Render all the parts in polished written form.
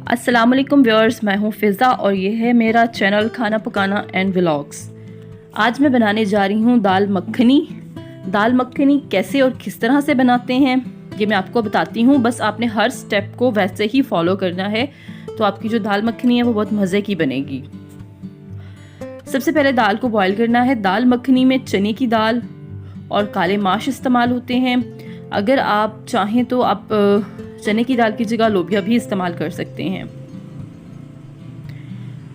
अस्सलाम वालेकुम व्यूअर्स, मैं हूँ फ़िज़ा और ये है मेरा चैनल खाना पकाना एंड व्लॉग्स। आज मैं बनाने जा रही हूँ दाल मखनी। दाल मखनी कैसे और किस तरह से बनाते हैं ये मैं आपको बताती हूँ। बस आपने हर स्टेप को वैसे ही फॉलो करना है तो आपकी जो दाल मखनी है वो बहुत मज़े की बनेगी। सबसे पहले दाल को बॉईल करना है। दाल मखनी में चने की दाल और काले माश इस्तेमाल होते हैं। अगर आप चाहें तो आप चने की दाल की जगह लोबिया भी इस्तेमाल कर सकते हैं।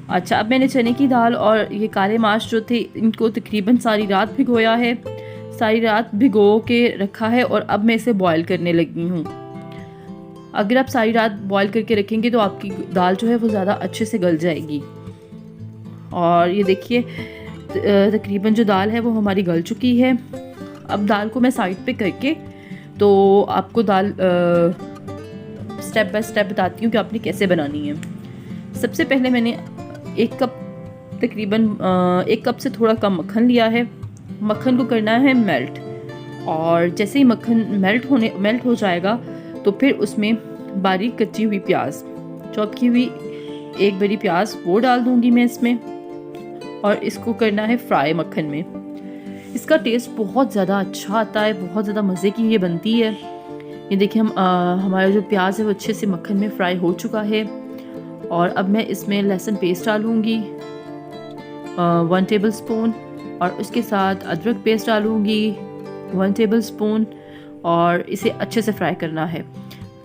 अच्छा, अब मैंने चने की दाल और ये काले माश जो थे इनको तकरीबन सारी रात भिगोया है। सारी रात भिगो के रखा है और अब मैं इसे बॉईल करने लगी हूँ। अगर आप सारी रात बॉईल करके रखेंगे तो आपकी दाल जो है वो ज़्यादा अच्छे से गल जाएगी। और ये देखिए तकरीबन जो दाल है वो हमारी गल चुकी है। अब दाल को मैं साइड पे करके तो आपको दाल स्टेप बाय स्टेप बताती हूँ कि आपने कैसे बनानी है। सबसे पहले मैंने एक कप से थोड़ा कम मक्खन लिया है। मक्खन को करना है मेल्ट, और जैसे ही मक्खन मेल्ट हो जाएगा तो फिर उसमें बारीक कच्ची हुई प्याज, चॉप की हुई एक बड़ी प्याज वो डाल दूँगी मैं इसमें, और इसको करना है फ्राई मक्खन में। इसका टेस्ट बहुत ज़्यादा अच्छा आता है, बहुत ज़्यादा मज़े की ये बनती है। ये देखिए हमारा जो प्याज है वो अच्छे से मक्खन में फ्राई हो चुका है। और अब मैं इसमें लहसुन पेस्ट डालूँगी 1 टेबल स्पून, और उसके साथ अदरक पेस्ट डालूँगी 1 टेबल स्पून, और इसे अच्छे से फ्राई करना है।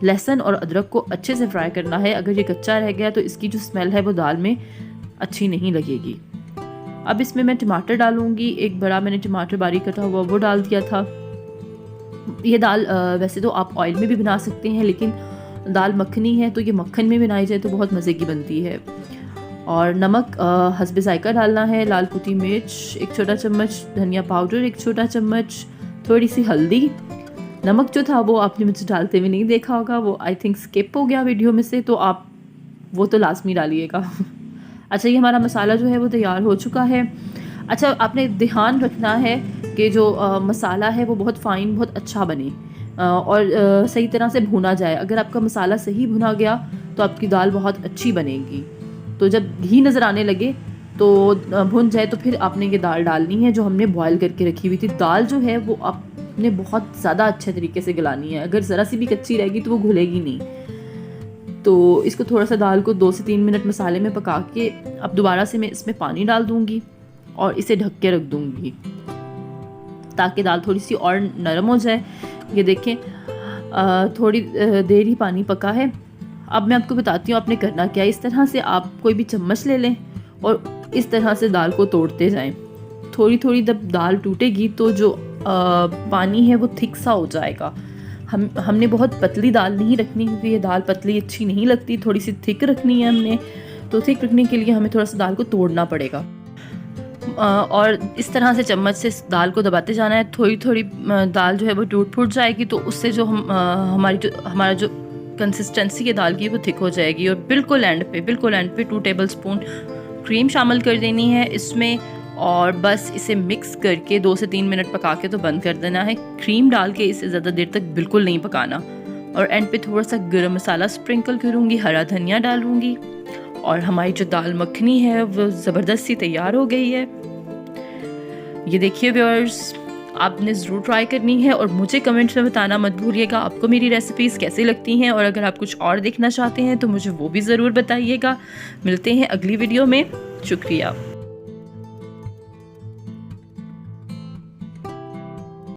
लहसुन और अदरक को अच्छे से फ्राई करना है। अगर ये कच्चा रह गया तो इसकी जो स्मेल है वो दाल में अच्छी नहीं लगेगी। अब इसमें मैं टमाटर डालूँगी। एक बड़ा मैंने टमाटर बारीक कटा हुआ वो डाल दिया था। ये दाल वैसे तो आप ऑयल में भी बना सकते हैं, लेकिन दाल मखनी है तो ये मक्खन में बनाई जाए तो बहुत मज़े की बनती है। और नमक हस्बे जायका डालना है। लाल कुटी मिर्च 1 छोटा चम्मच, धनिया पाउडर 1 छोटा चम्मच, थोड़ी सी हल्दी। नमक जो था वो आपने मुझे डालते हुए नहीं देखा होगा, वो आई थिंक स्किप हो गया वीडियो में से, तो आप वो तो लाजमी डालिएगा। अच्छा, ये हमारा मसाला जो है वो तैयार हो चुका है। अच्छा, आपने ध्यान रखना है कि जो मसाला है वो बहुत फ़ाइन, बहुत अच्छा बने और सही तरह से भुना जाए। अगर आपका मसाला सही भुना गया तो आपकी दाल बहुत अच्छी बनेगी। तो जब घी नज़र आने लगे तो भुन जाए तो फिर आपने ये दाल डालनी है जो हमने बॉयल करके रखी हुई थी। दाल जो है वो आपने बहुत ज़्यादा अच्छे तरीके से गलानी है। अगर ज़रा सी भी कच्ची रहेगी तो वो घुलेगी नहीं। तो इसको थोड़ा सा दाल को 2 से 3 मिनट मसाले में पका के अब दोबारा से मैं इसमें पानी डाल दूँगी और इसे ढक के रख दूँगी ताकि दाल थोड़ी सी और नरम हो जाए। ये देखें थोड़ी देर ही पानी पका है। अब मैं आपको बताती हूँ आपने करना क्या है। इस तरह से आप कोई भी चम्मच ले लें और इस तरह से दाल को तोड़ते जाएं। थोड़ी थोड़ी जब दाल टूटेगी तो जो पानी है वो थिक सा हो जाएगा। हमने बहुत पतली दाल नहीं रखनी क्योंकि ये दाल पतली अच्छी नहीं लगती, थोड़ी सी थिक रखनी है हमने। तो थिक रखने के लिए हमें थोड़ा सा दाल को तोड़ना पड़ेगा और इस तरह से चम्मच से दाल को दबाते जाना है। थोड़ी थोड़ी दाल जो है वो टूट फूट जाएगी तो उससे जो हमारा जो कंसिस्टेंसी है दाल की वो थिक हो जाएगी। और बिल्कुल एंड पे 2 टेबल स्पून क्रीम शामिल कर देनी है इसमें, और बस इसे मिक्स करके 2 से 3 मिनट पका के तो बंद कर देना है। क्रीम डाल के इसे ज़्यादा देर तक बिल्कुल नहीं पकाना। और एंड पे थोड़ा सा गरम मसाला स्प्रिंकल करूँगी, हरा धनिया डालूँगी, और हमारी जो दाल मखनी है वो ज़बरदस्ती तैयार हो गई है। ये देखिए व्यूअर्स, आपने ज़रूर ट्राई करनी है और मुझे कमेंट्स में बताना मत भूलिएगा आपको मेरी रेसिपीज़ कैसी लगती हैं। और अगर आप कुछ और देखना चाहते हैं तो मुझे वो भी ज़रूर बताइएगा। मिलते हैं अगली वीडियो में। शुक्रिया।